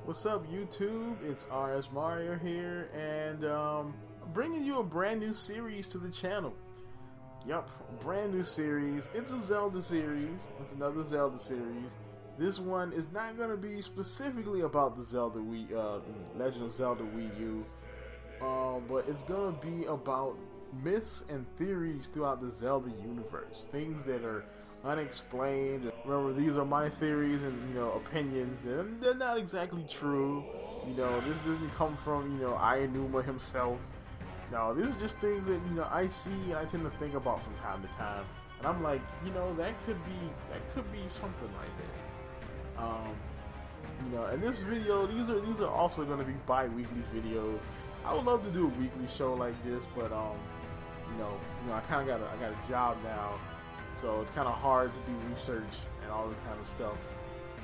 What's up, YouTube? It's RS Mario here, and I'm bringing you a brand new series to the channel. Yup, brand new series. It's a Zelda series. It's another Zelda series. This one is not going to be specifically about the Zelda Legend of Zelda Wii U, but it's going to be about myths and theories throughout the Zelda universe. Things that are unexplained. Remember, these are my theories and opinions. They're not exactly true. This doesn't come from Ayanuma himself. No, this is just things that I see and I tend to think about from time to time, and I'm like, that could be something like that. And this video, these are also going to be bi-weekly videos. I would love to do a weekly show like this, but I kind of got a job now, so it's kind of hard to do research and all this kind of stuff,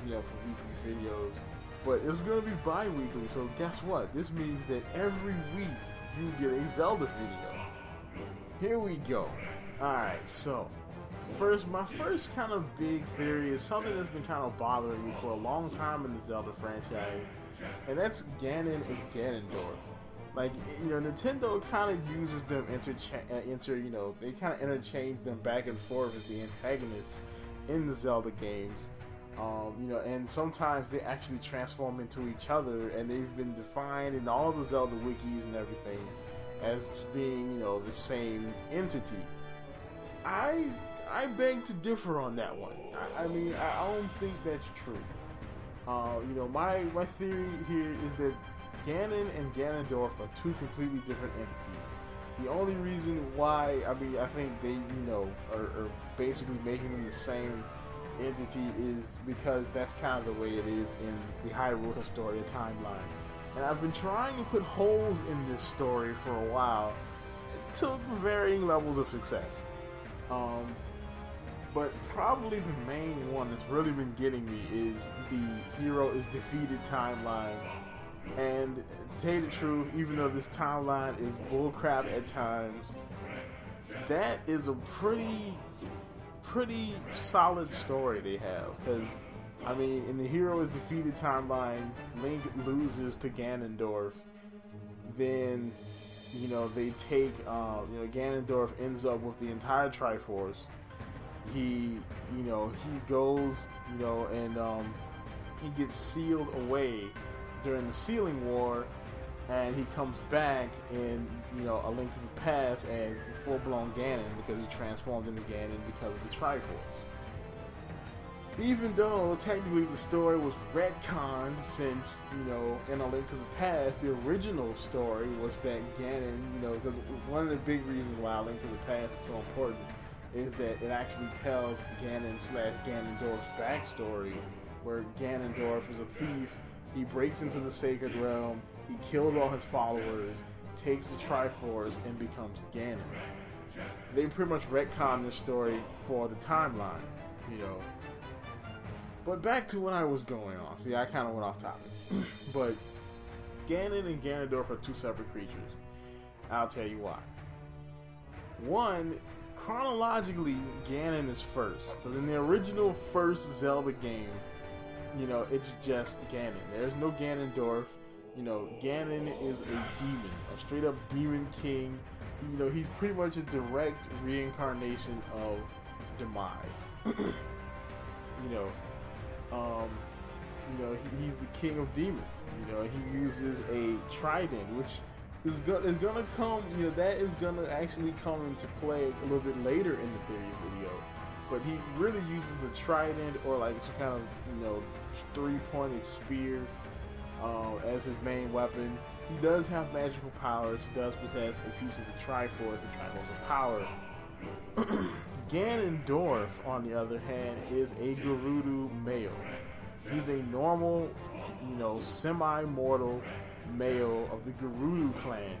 for weekly videos. But it's gonna be bi-weekly, so guess what? This means that every week you get a Zelda video. Here we go. Alright, so my first kind of big theory is something that's been kind of bothering me for a long time in the Zelda franchise, and that's Ganon and Ganondorf. Like, Nintendo kind of uses them they kind of interchange them back and forth as the antagonists in the Zelda games. And sometimes they actually transform into each other, and they've been defined in all the Zelda wikis and everything as being, the same entity. I beg to differ on that one. I mean, I don't think that's true. My theory here is that Ganon and Ganondorf are two completely different entities. The only reason why, I think they, are basically making them the same entity is because that's kind of the way it is in the Hyrule Historia timeline. And I've been trying to put holes in this story for a while, to varying levels of success. But probably the main one that's really been getting me is the hero is defeated timeline. And to tell you the truth, even though this timeline is bullcrap at times, that is a pretty solid story they have. Because, in the hero is defeated timeline, Link loses to Ganondorf. Then, they take, Ganondorf ends up with the entire Triforce. He goes, and he gets sealed away during the Sealing War, and he comes back in A Link to the Past as full-blown Ganon because he transformed into Ganon because of the Triforce. Even though technically the story was retconned, since in A Link to the Past the original story was that Ganon, because one of the big reasons why A Link to the Past is so important is that it actually tells Ganon/Ganondorf's backstory, where Ganondorf is a thief. He breaks into the Sacred Realm, he kills all his followers, takes the Triforce, and becomes Ganon. They pretty much retconned this story for the timeline, But back to what I was going on. See, I kind of went off topic. But Ganon and Ganondorf are two separate creatures. I'll tell you why. One, chronologically, Ganon is first. Because in the original first Zelda game, it's just Ganon. There's no Ganondorf. Ganon is a demon, a straight up demon king. He's pretty much a direct reincarnation of Demise. He's the king of demons. He uses a trident, which is gonna come. That is gonna actually come into play a little bit later in the theory video. But he really uses a trident, or like some kind of three-pointed spear as his main weapon. He does have magical powers. He does possess a piece of the Triforce, the Triforce of Power. Ganondorf, on the other hand, is a Gerudo male. He's a normal, semi-mortal male of the Gerudo clan.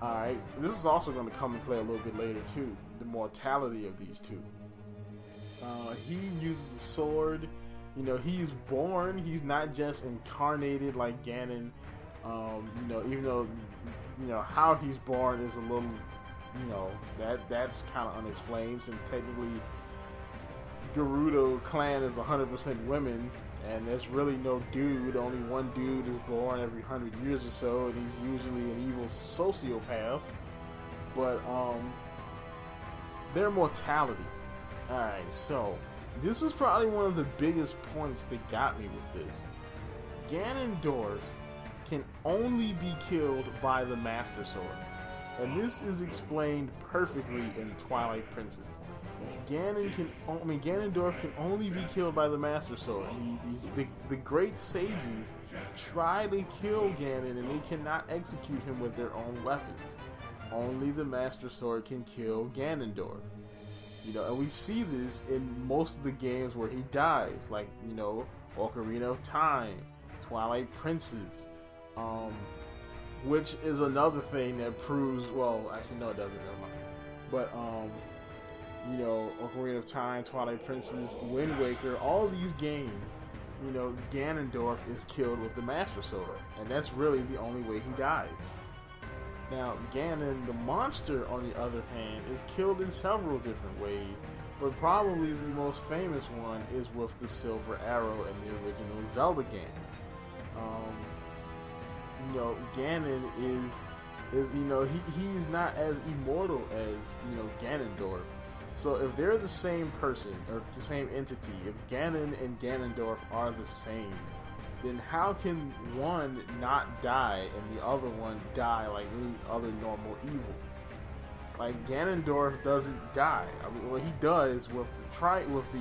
Alright, this is also going to come and play a little bit later too, the mortality of these two. He uses a sword. He's born. He's not just incarnated like Ganon. Even though, how he's born is a little, that's kind of unexplained, since technically Gerudo clan is 100% women, and there's really no dude. Only one dude is born every 100 years or so, and he's usually an evil sociopath. But their mortality. Alright, so this is probably one of the biggest points that got me with this. Ganondorf can only be killed by the Master Sword. And this is explained perfectly in Twilight Princess. Ganondorf can only be killed by the Master Sword. The great sages try to kill Ganon, and they cannot execute him with their own weapons. Only the Master Sword can kill Ganondorf. You know, and we see this in most of the games where he dies, like, you know, Ocarina of Time, Twilight Princess, which is another thing that proves, well, actually no, it doesn't, never mind. But you know, Ocarina of Time, Twilight Princess, Wind Waker, all these games, you know, Ganondorf is killed with the Master Sword, and that's really the only way he dies. Now, Ganon, the monster, on the other hand, is killed in several different ways, but probably the most famous one is with the Silver Arrow in the original Zelda game. You know, Ganon is you know, he's not as immortal as, you know, Ganondorf. So if they're the same person, or the same entity, if Ganon and Ganondorf are the same, then how can one not die and the other one die like any other normal evil? Like, Ganondorf doesn't die. I mean, well, he does with the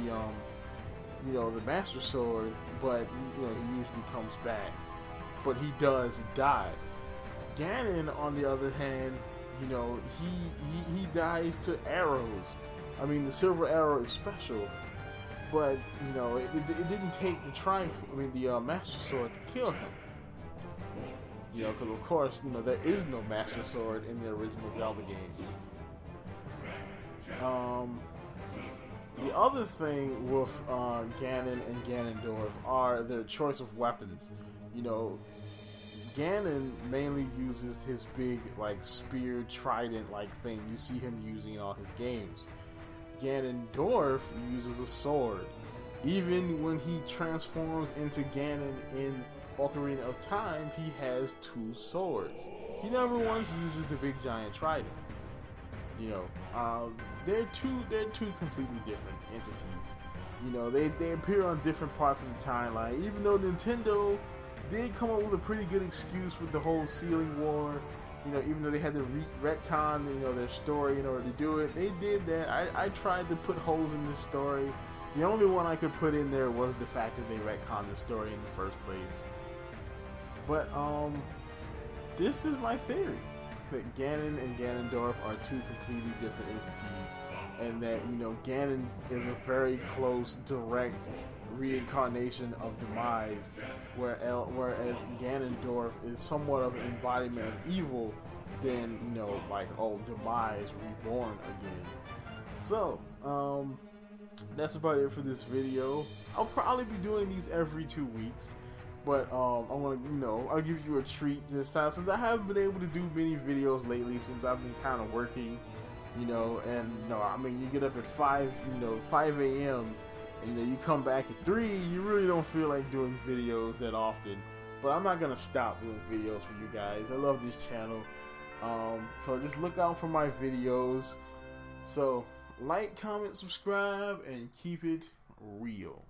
you know, the Master Sword, but, you know, he usually comes back. But he does die. Ganon, on the other hand, you know, he dies to arrows. I mean, the Silver Arrow is special, but, you know, it didn't take the Master Sword to kill him. You know, because of course, you know, there is no Master Sword in the original Zelda game. The other thing with Ganon and Ganondorf are their choice of weapons. You know, Ganon mainly uses his big, like, spear trident-like thing you see him using in all his games. Ganondorf uses a sword. Even when he transforms into Ganon in Ocarina of Time, he has two swords. He never once uses the big giant trident. You know, they're two completely different entities. You know, they appear on different parts of the timeline. Even though Nintendo did come up with a pretty good excuse with the whole ceiling war. You know, even though they had to retcon, you know, their story in order to do it, they did that. I tried to put holes in this story. The only one I could put in there was the fact that they retconned the story in the first place. But this is my theory, that Ganon and Ganondorf are two completely different entities, and that, you know, Ganon is a very close, direct reincarnation of Demise, whereas Ganondorf is somewhat of an embodiment of evil, than, you know, like, oh, Demise reborn again. So, that's about it for this video. I'll probably be doing these every 2 weeks, but I'm gonna, you know, I'll give you a treat this time, since I haven't been able to do many videos lately, since I've been kind of working, you know, and, you know, I mean, you get up at 5 a.m. and then you come back at 3, you really don't feel like doing videos that often. But I'm not gonna stop doing videos for you guys. I love this channel. So just look out for my videos. So like, comment, subscribe, and keep it real.